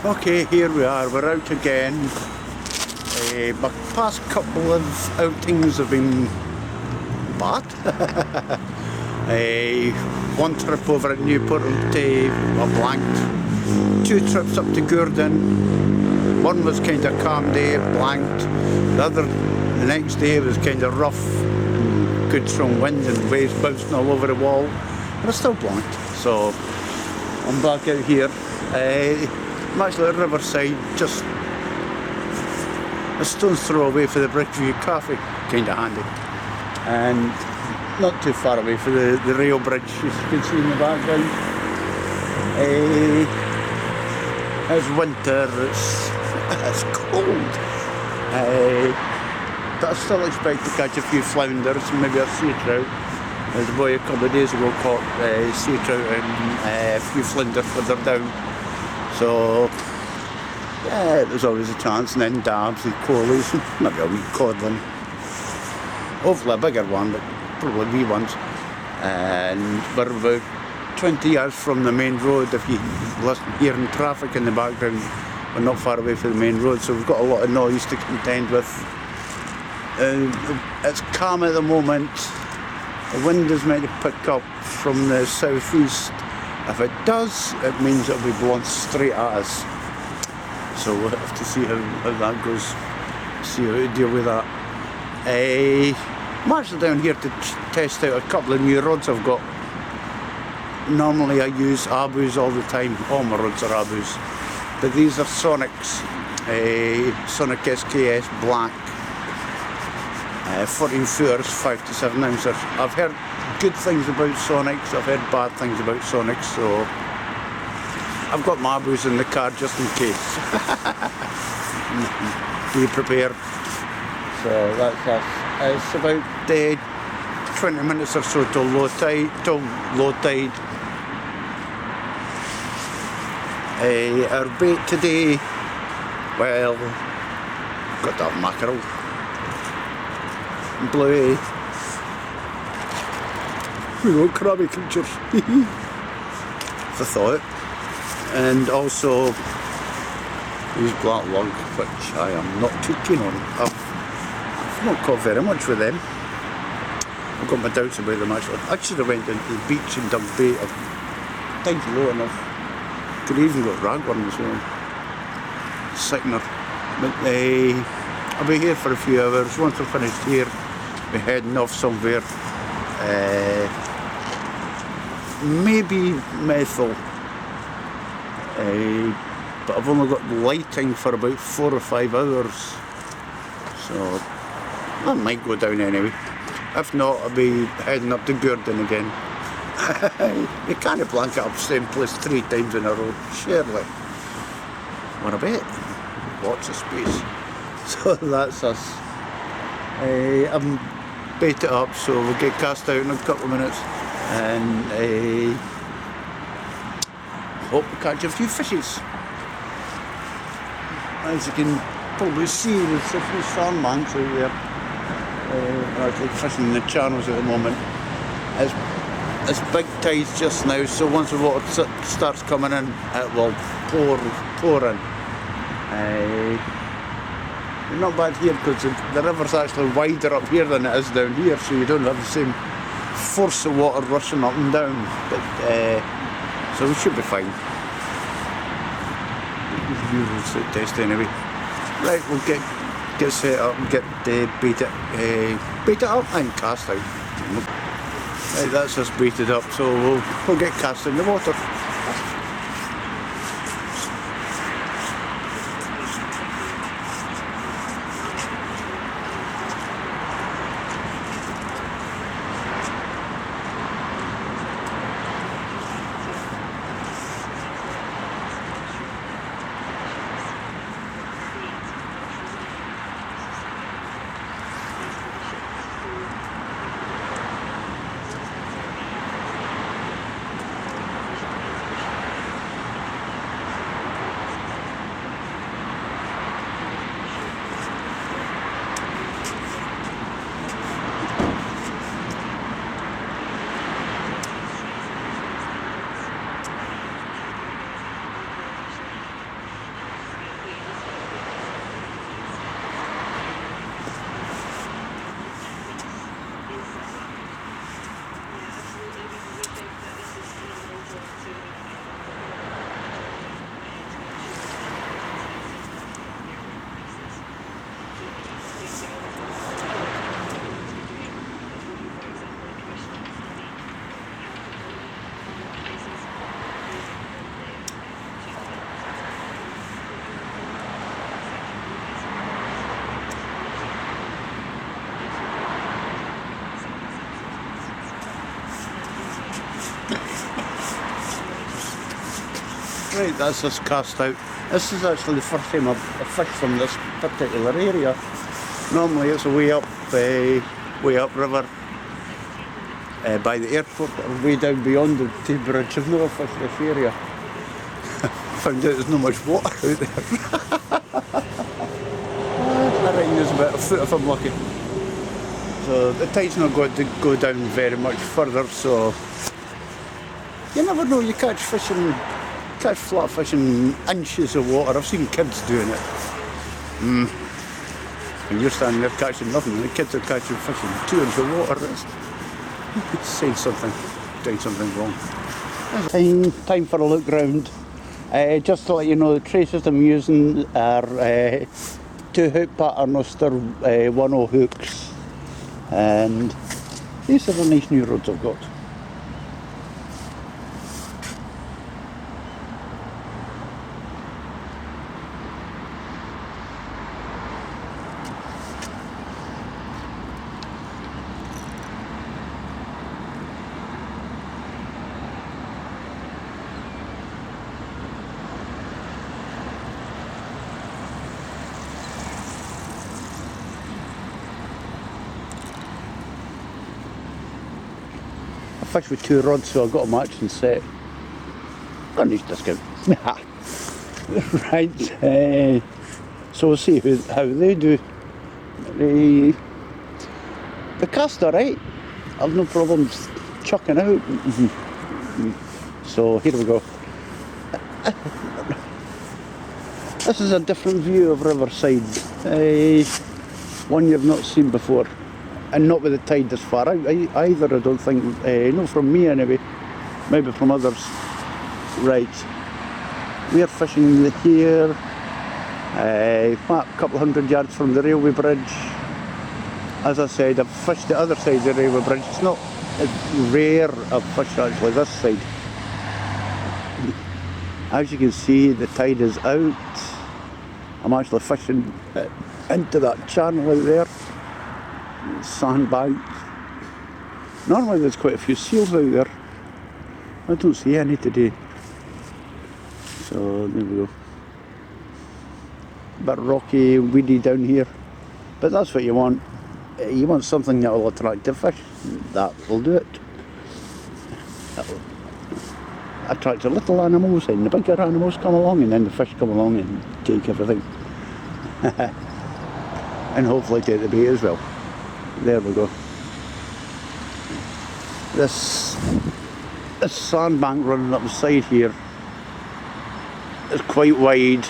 Okay, here we are, we're out again. My past couple of outings have been bad. One trip over at Newport I blanked. 2 trips up to Gourdon. One was kind of calm day, blanked. The next day was kind of rough, good strong wind and waves bouncing all over the wall. And I still blanked, so I'm back out here. I'm actually at Riverside, just a stone's throw away for the Bridgeview Cafe, kind of handy. And not too far away for the rail bridge, as you can see in the background. It's winter, it's cold. But I still expect to catch a few flounders, maybe a sea trout. There's a boy a couple of days ago caught sea trout and a few flinders further down. So, yeah, there's always a chance, and then dabs and coalies, maybe a wee codlin. Hopefully a bigger one, but probably wee ones. And we're about 20 yards from the main road. If you listen, hearing traffic in the background, we're not far away from the main road, so we've got a lot of noise to contend with. It's calm at the moment. The wind is meant to pick up from the southeast. If it does, it means it'll be blowing straight at us. So we'll have to see how that goes, see how to deal with that. I'm actually down here to test out a couple of new rods I've got. Normally I use Abus all the time, all my rods are Abus. But these are Sonics, Sonic SKS Black. 14 footers, 5 to 7 ounces. I've heard good things about Sonics, I've heard bad things about Sonics, so I've got my Abus in the car just in case. Be prepared. So that's us. It's about 20 minutes or so till low tide. Our bait today, well, got to have mackerel. Bluey. We got crabby creatures. The thought. And also these black lug, which I am not too keen on. I've not caught very much with them. I've got my doubts about them actually. I should have went into the beach and dug bait. Tide's low enough. Could even got ragworms as well. Sickener. But I'll be here for a few hours. Once we're finished here, we're heading off somewhere. Maybe methyl. But I've only got lighting for about 4 or 5 hours. So I might go down anyway. If not, I'll be heading up to Gourdon again. You can't blanket up the same place 3 times in a row, surely. What a bit. Lots of space. So that's us. I'm bait it up, so we'll get cast out in a couple of minutes and hope to catch a few fishes. As you can probably see, there's a few sandbanks out there. We're actually fishing in the channels at the moment. It's big tides just now, so once the water starts coming in, it will pour in. Not bad here because the river's actually wider up here than it is down here, so you don't have the same force of water rushing up and down. But so we should be fine. Usual sit test anyway. Right, we'll get set up and get bait it up and cast out. Right, that's us baited up, so we'll get cast in the water. Right, that's us cast out. This is actually the first time I've fished from this particular area. Normally it's way up river by the airport or way down beyond the Tay Bridge. I've never fished this area. Found out there's not much water out there. I reckon there's about a foot if I'm lucky. So the tide's not going to go down very much further, so you never know, you catch flat fish in inches of water. I've seen kids doing it. And you're standing there catching nothing, and the kids are catching fish in 2 inches of water. It's saying something, doing something wrong. Time for a look round. Just to let you know, the traces I'm using are 2 hook pattern Oster 1/0 hooks, and these are the nice new rods I've got. I fished with 2 rods, so I got a matching set. Got a nice discount. Right, so we'll see how they do. The cast alright. I've no problems chucking out. So here we go. This is a different view of Riverside. One you've not seen before. And not with the tide this far out either, I don't think. Not from me anyway, maybe from others. Right, we're fishing here, a couple hundred yards from the railway bridge. As I said, I've fished the other side of the railway bridge. It's not rare I've fished actually this side. As you can see, the tide is out. I'm actually fishing into that channel out there. Sandbank. Normally there's quite a few seals out there. I don't see any today. So there we go. A bit rocky, weedy down here. But that's what you want. You want something that will attract the fish. That will do it. That will attract the little animals, and the bigger animals come along, and then the fish come along and take everything. And hopefully take the bait as well. There we go. This sandbank running up the side here is quite wide,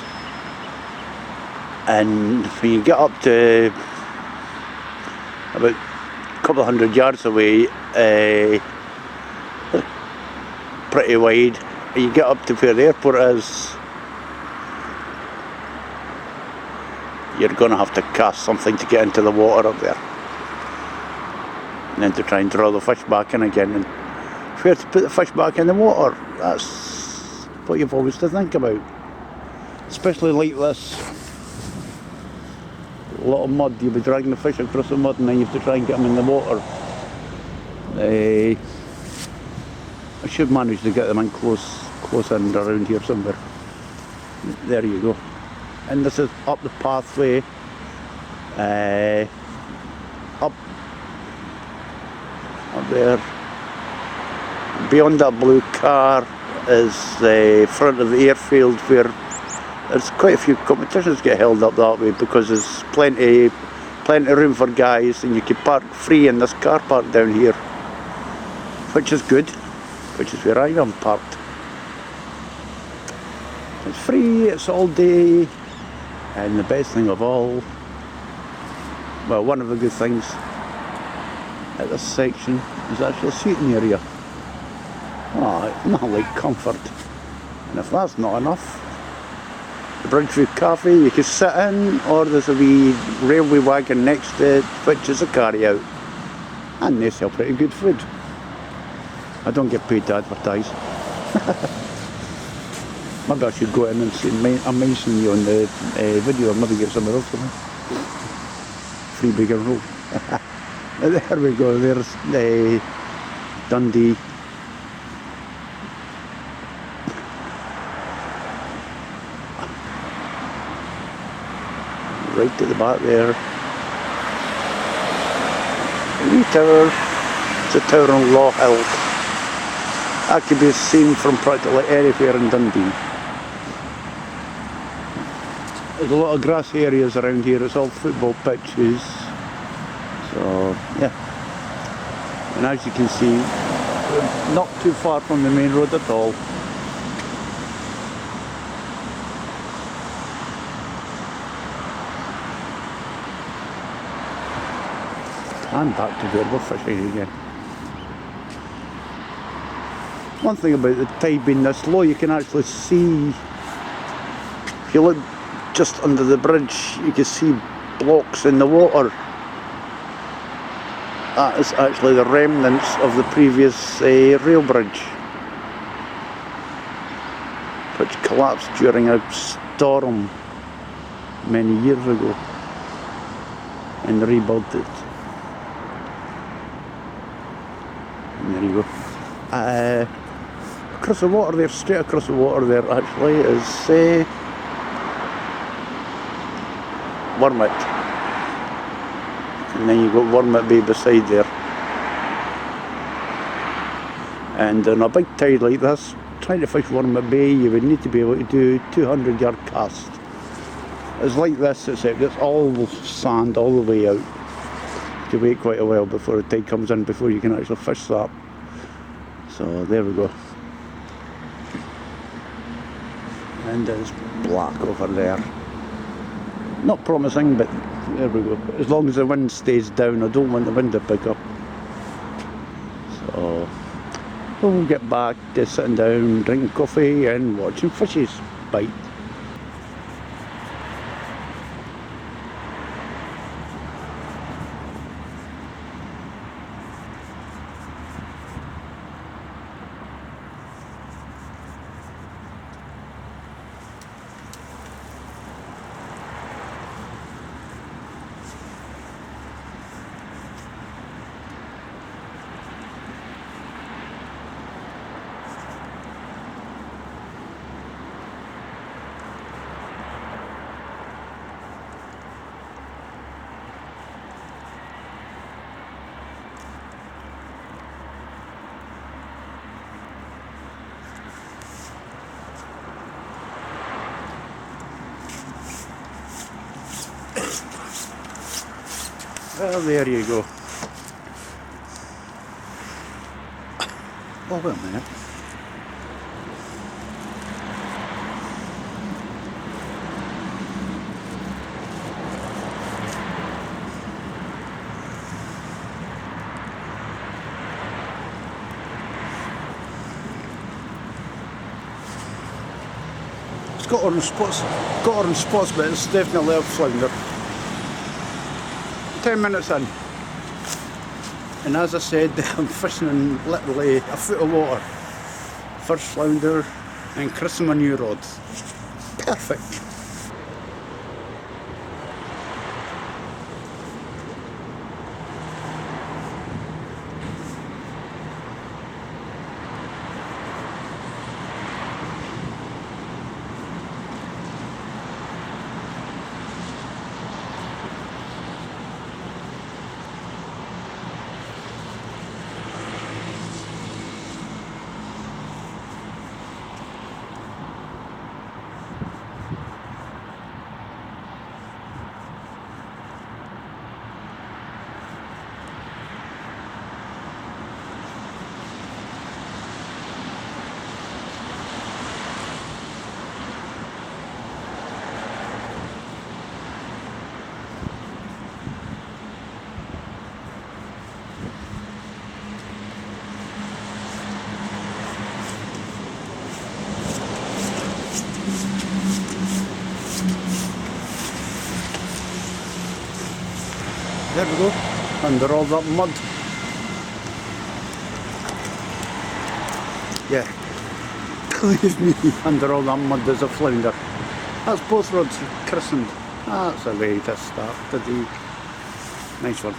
and when you get up to about a couple of hundred yards away, pretty wide. You get up to where the airport is, you're going to have to cast something to get into the water up there. And then to try and draw the fish back in again, and where to put the fish back in the water, that's what you've always to think about. Especially like this. A lot of mud, you'll be dragging the fish across the mud, and then you have to try and get them in the water. I should manage to get them in close in around here somewhere. There you go. And this is up the pathway, up there. Beyond that blue car is the front of the airfield, where there's quite a few competitions get held up that way, because there's plenty of room for guys, and you can park free in this car park down here, which is good, which is where I am parked. It's free, it's all day, and the best thing of all, well, one of the good things at this section is actually a seating area. Oh, not like comfort. And if that's not enough, the Bridgeview Cafe you can sit in, or there's a wee railway wagon next to it, which is a carry out. And they sell pretty good food. I don't get paid to advertise. Maybe I should go in and say, I'm mentioning you on the video, or maybe get somewhere else from it. Free big and roll. There we go, there's Dundee. right at the back there. Wee tower. It's a tower on Law Hill. That could be seen from practically anywhere in Dundee. There's a lot of grass areas around here. It's all football pitches. So yeah. And as you can see, we're not too far from the main road at all. And back to where we're fishing again. One thing about the tide being this low, you can actually see, if you look just under the bridge, you can see blocks in the water. That is actually the remnants of the previous rail bridge, which collapsed during a storm many years ago, and rebuilt it. And there you go. Across the water there, straight across the water there actually is Wormit. And then you've got Wormit Bay beside there. And on a big tide like this, trying to fish Wormit Bay, you would need to be able to do 200-yard cast. It's like this, except it's all sand all the way out. You have to wait quite a while before the tide comes in before you can actually fish that. So there we go. And it's black over there. Not promising, but there we go. As long as the wind stays down, I don't want the wind to pick up. So we'll get back to sitting down, drinking coffee and watching fishes bite. Well, there you go. Oh, wait a minute. It's got orange spots, but it's definitely a flounder. 10 minutes in, and as I said, I'm fishing in literally a foot of water. First flounder and christening my new rod. Perfect. There we go, under all that mud. Yeah, believe me, under all that mud there's a flounder. That's both rods christened. That's a way to start the day. Nice one.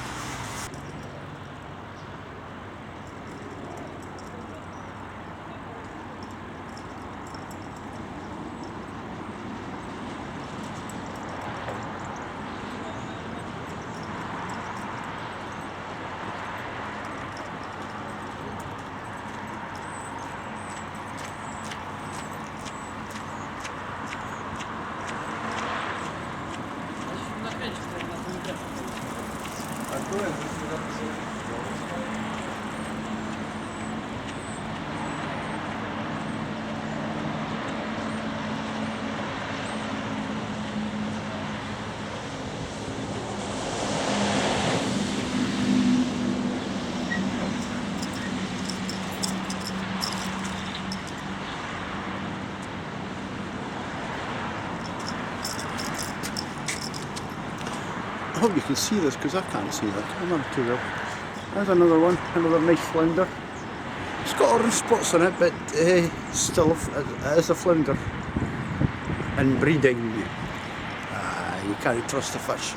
I hope you can see this because I can't see the camera too well. There's another one, another nice flounder. It's got orange spots on it, but still it is a flounder. And breeding, you can't trust the fish.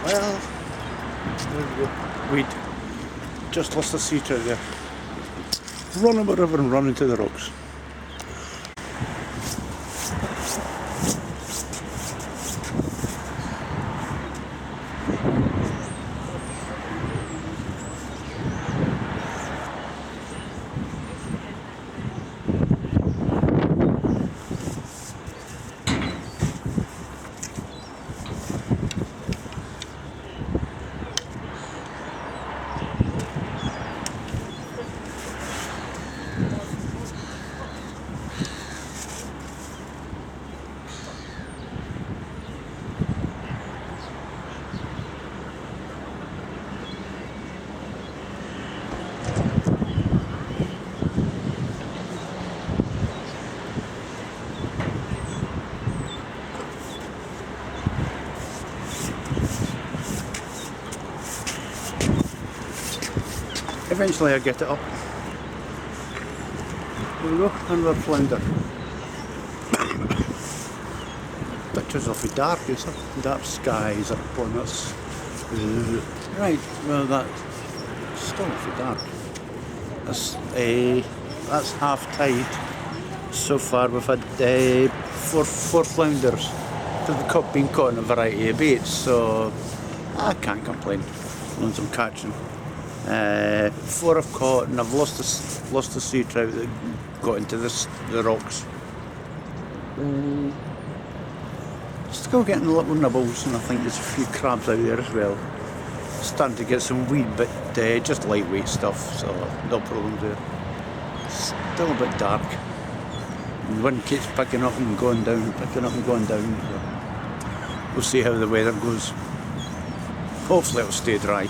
Well, there we go. We'd just lost a sea trout there. Run up a river and run into the rocks. Eventually I get it up. There we go, another flounder. Pictures of the dark, dark skies up on us. Right, well that's still awfully dark. That's half tide. So far we've had four flounders. We've been caught in a variety of baits, so I can't complain. Ones I'm catching. 4 I've caught, and I've lost a sea trout that got into the rocks. Still getting little nibbles, and I think there's a few crabs out there as well. Starting to get some weed, but just lightweight stuff, so no problems there. Still a bit dark. And the wind keeps picking up and going down, picking up and going down. So we'll see how the weather goes. Hopefully it'll stay dry.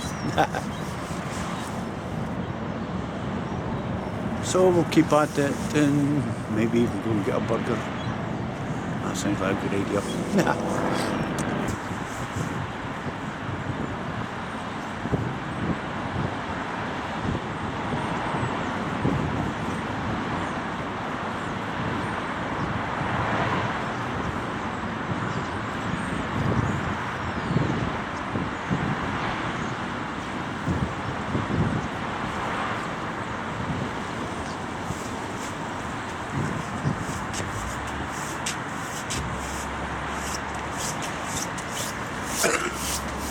So we'll keep at it and maybe even go and get a burger. That sounds like a good idea.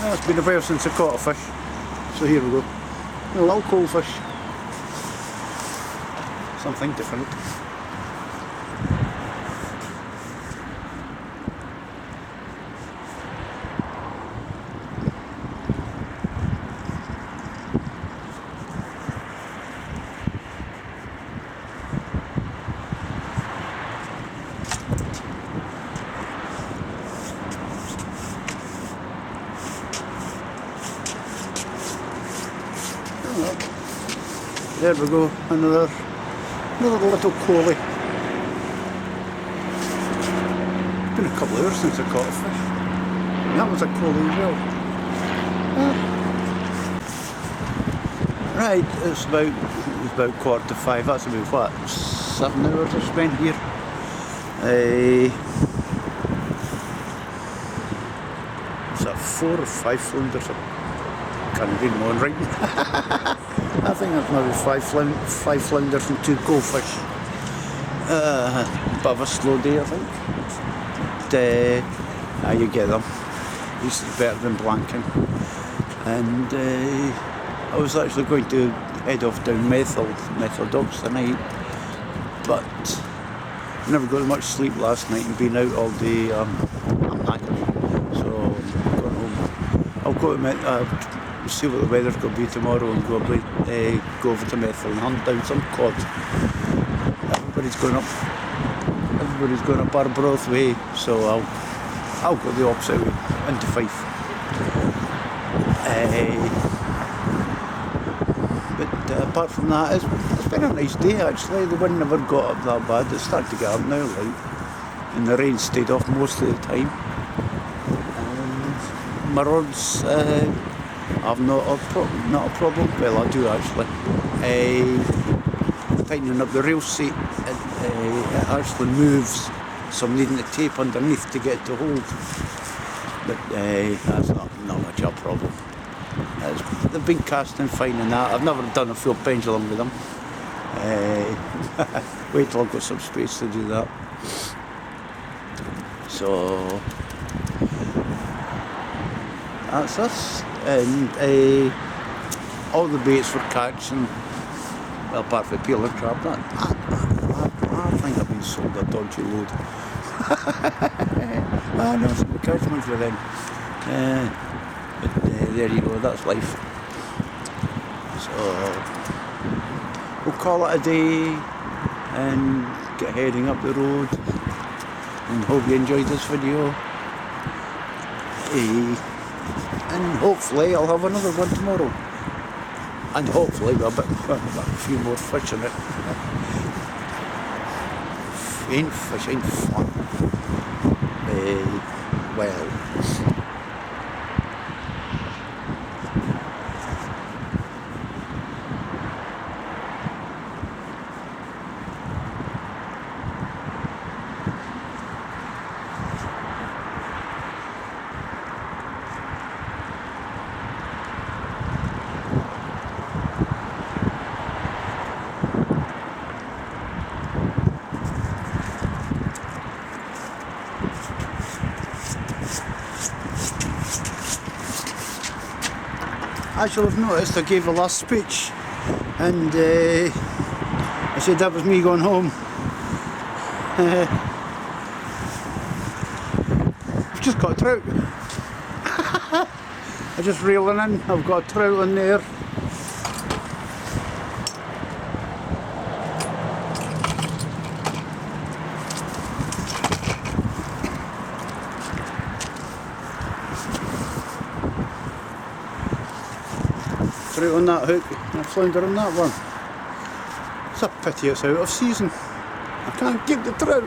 It's been a while since I caught a fish, so here we go. A little coal fish. Something different. There we go, another little collie. It's been a couple of hours since I caught a fish. And that was a collie as well. Right, it's about 4:45. That's about what, 7 hours I spent here. Is that 4 or 5 flounders? I can't read my own writing. I think that's maybe 5 flounders and 2 goldfish. Bit of a slow day, I think. But you get them. At least it's better than blanking. And I was actually going to head off down Methil Docks tonight, but I never got much sleep last night and been out all day. I'm knackered, so I'm going home. I'll go to see what the weather's going to be tomorrow and go over to Methil and hunt down some cod. Everybody's going up Arbroath way, so I'll go the opposite way into Fife. But apart from that, it's been a nice day actually. The wind never got up that bad. It's starting to get up now, like, and the rain stayed off most of the time. And my rods, I've not a problem. Well, I do actually. Tightening up the rail seat, it actually moves, so I'm needing the tape underneath to get it to hold. But that's not much of a problem. They've been casting fine and that. I've never done a full pendulum with them. Wait till I've got some space to do that. So that's us. And all the baits for catching, well, apart from peeler crab, I think I've been sold a dodgy load. I never seem to catch much with them. But there you go, that's life. So we'll call it a day and get heading up the road, and hope you enjoyed this video. And hopefully I'll have another one tomorrow, and hopefully a few more fish in it. Ain't fish ain't fun. Well, as you'll have noticed, I gave a last speech, and I said that was me going home. I've just got a trout. I'm just reeling in. I've got a trout in there. Trout on that hook, and a flounder on that one. It's a pity it's out of season. I can't keep the trout.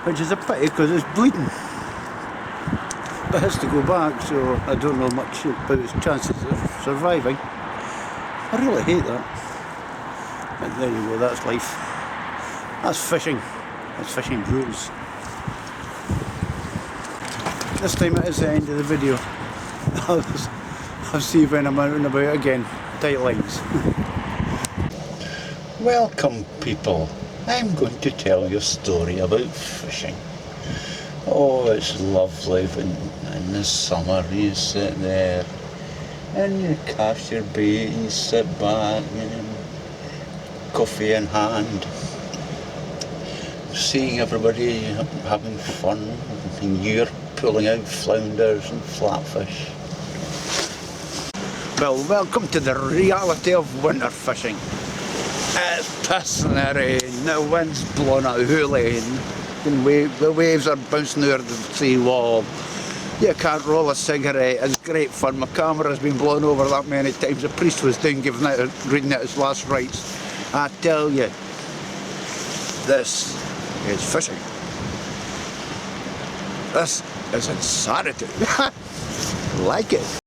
Which is a pity because it's bleeding. But it has to go back, so I don't know much about its chances of surviving. I really hate that. But there you go, that's life. That's fishing. That's fishing rules. This time it is the end of the video. I'll see you when I'm out and about again. Tight lines. Welcome people. I'm going to tell you a story about fishing. Oh, it's lovely when in the summer you sit there and you cast your bait and you sit back and coffee in hand, seeing everybody having fun, and you're pulling out flounders and flatfish. Well, welcome to the reality of winter fishing. It's pissing the rain, the wind's blowing a hoolie, and the waves are bouncing over the sea wall. You can't roll a cigarette. It's great fun. My camera's been blown over that many times. The priest was down reading out his last rites. I tell you, this is fishing. This is insanity. Like it.